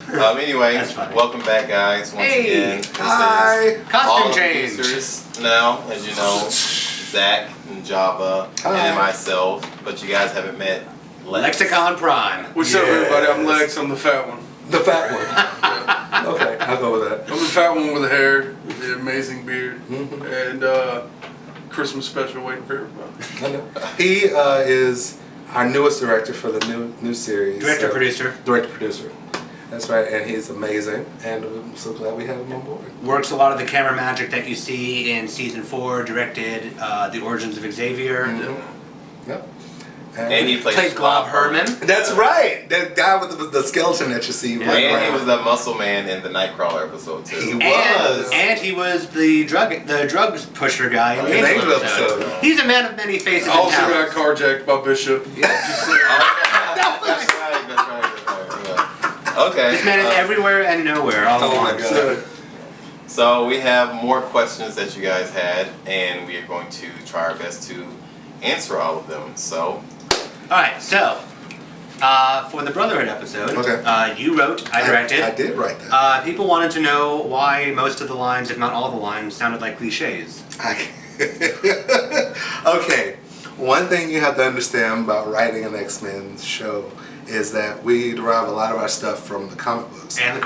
Anyway, welcome back, guys. Once again, Hi. Costume change. Producers now, as you know, Zach and Java, and then myself. But you guys haven't met Lex. Lexicon Prime. What's up, everybody? I'm Lex. I'm the fat one. The fat one. Okay, I'll go with that. I'm the fat one with the hair, the amazing beard, and Christmas special waiting for everybody. I know. He is our newest director for the new series. Director-producer. Director-producer. That's right, and he's amazing, and I'm so glad we have him on board. Works a lot of the camera magic that you see in season 4. Directed The Origins of Xavier. Yep. And he plays Glob Herman. That's right, that guy with the skeleton that you see. Yeah. And he was the muscle man in the Nightcrawler episode too. He was. And he was the drugs pusher guy in the Angel episode. He's a man of many faces. I also got carjacked by Bishop. That's right. Okay. This man is everywhere and nowhere all at once. So we have more questions that you guys had, and we are going to try our best to answer all of them. So. Alright, so for the Brotherhood episode, you wrote, I directed. I did write that. People wanted to know why most of the lines, if not all the lines, sounded like cliches. Okay, one thing you have to understand about writing an X-Men show is that we derive a lot of our stuff from the comic books. And the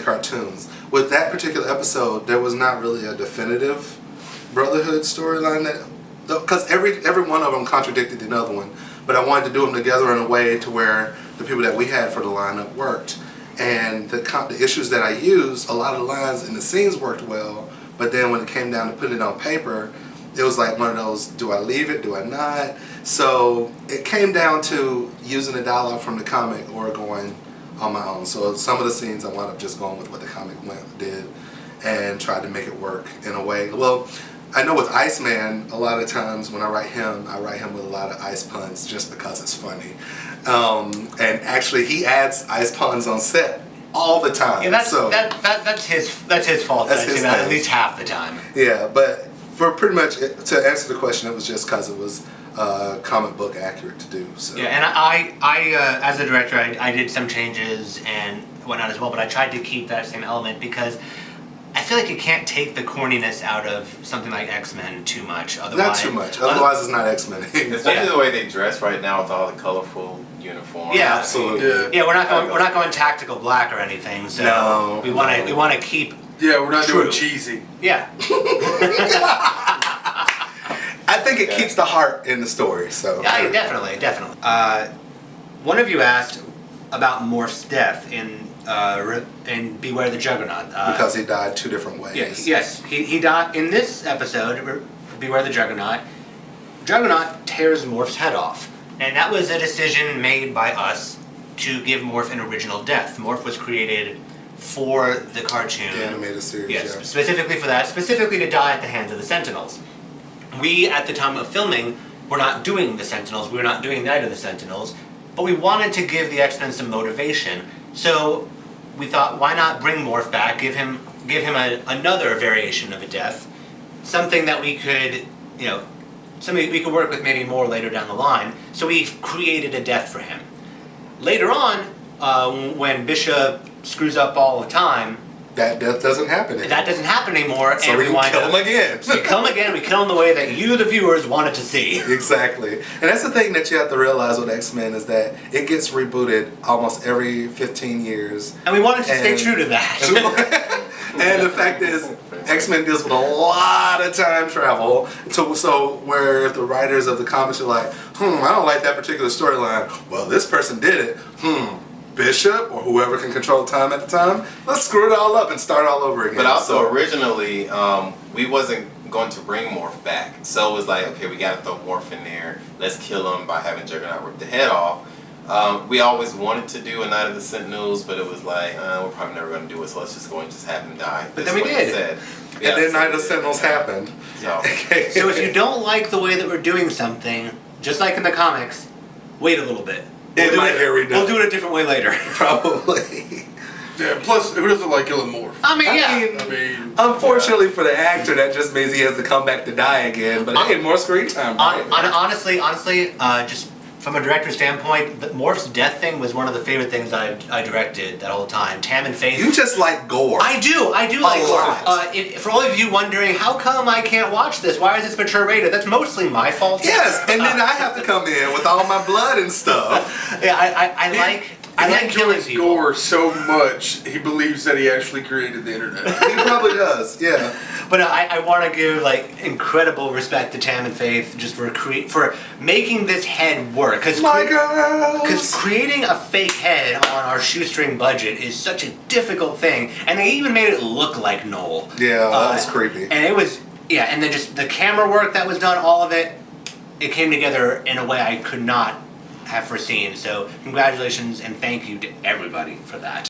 cartoons. With that particular episode, there was not really a definitive Brotherhood storyline, because every one of them contradicted another one. But I wanted to do them together in a way to where the people that we had for the lineup worked. And the issues that I used, a lot of the lines in the scenes worked well, but then when it came down to putting it on paper, it was like one of those, do I leave it, do I not? So it came down to using the dialogue from the comic or going on my own. So some of the scenes I wound up just going with what the comic did and tried to make it work in a way. Well, I know with Iceman, a lot of times when I write him with a lot of ice puns just because it's funny. And actually he adds ice puns on set all the time. Yeah, that's his fault. That's his at least half the time. Yeah, but for pretty much, to answer the question, it was just because it was comic book accurate to do. So. Yeah, and I as a director, I did some changes and whatnot as well, but I tried to keep that same element because I feel like you can't take the corniness out of something like X-Men too much. Otherwise, not too much. Otherwise, it's not X-Men. Especially the way they dress right now with all the colorful uniforms. Yeah, absolutely. Yeah, we're not going tactical black or anything. So no, we want to keep. Yeah, we're not doing cheesy. Yeah. I think it keeps the heart in the story. So. Yeah, definitely. One of you asked about Morph's death in Beware the Juggernaut. Because he died 2 different ways. Yes. He died in this episode, Beware the Juggernaut. Juggernaut tears Morph's head off. And that was a decision made by us to give Morph an original death. Morph was created for the cartoon. The animated series, yes, specifically for that. Specifically to die at the hands of the Sentinels. We, at the time of filming, were not doing the Sentinels. We were not doing Night of the Sentinels. But we wanted to give the X-Men some motivation. So we thought, why not bring Morph back, give him another variation of a death, something that we could, something we could work with maybe more later down the line. So we created a death for him. Later on, when Bishop screws up all the time, that death doesn't happen anymore. That doesn't happen anymore. So we kill him again. We kill him again. We kill him the way that you, the viewers, wanted to see. Exactly. And that's the thing that you have to realize with X-Men is that it gets rebooted almost every 15 years. And we wanted to stay true to that. And the fact is, X-Men deals with a lot of time travel. So where if the writers of the comics are like, I don't like that particular storyline. Well, this person did it. Bishop or whoever can control time at the time, let's screw it all up and start all over again. But also originally, we wasn't going to bring Morph back. So it was like, okay, we got to throw Morph in there. Let's kill him by having Juggernaut rip the head off. We always wanted to do a Night of the Sentinels, but it was like, we're probably never going to do it, so let's just go and just have him die. But then we did. And then Night of the Sentinels happened. So. So if you don't like the way that we're doing something, just like in the comics, wait a little bit. We'll do it a different way later. Probably. Yeah, plus, who doesn't like killing Morph? I mean, unfortunately for the actor, that just means he has to come back to die again. But hey, more screen time. Honestly, just from a director standpoint, the Morph's death thing was one of the favorite things I directed that whole time. Tam and Faith. You just like gore. I do like lot. gore. For all of you wondering, how come I can't watch this? Why is this mature rated? That's mostly my fault. Yes, and then I have to come in with all my blood and stuff. Yeah, I like killing enjoys people. gore so much, he believes that he actually created the internet. He probably does, yeah. But I want to give like incredible respect to Tam and Faith just for making this head work. Because creating a fake head on our shoestring budget is such a difficult thing, and they even made it look like Noel. Yeah, that was creepy. And it was and then just the camera work that was done, all of it came together in a way I could not have foreseen. So congratulations and thank you to everybody for that.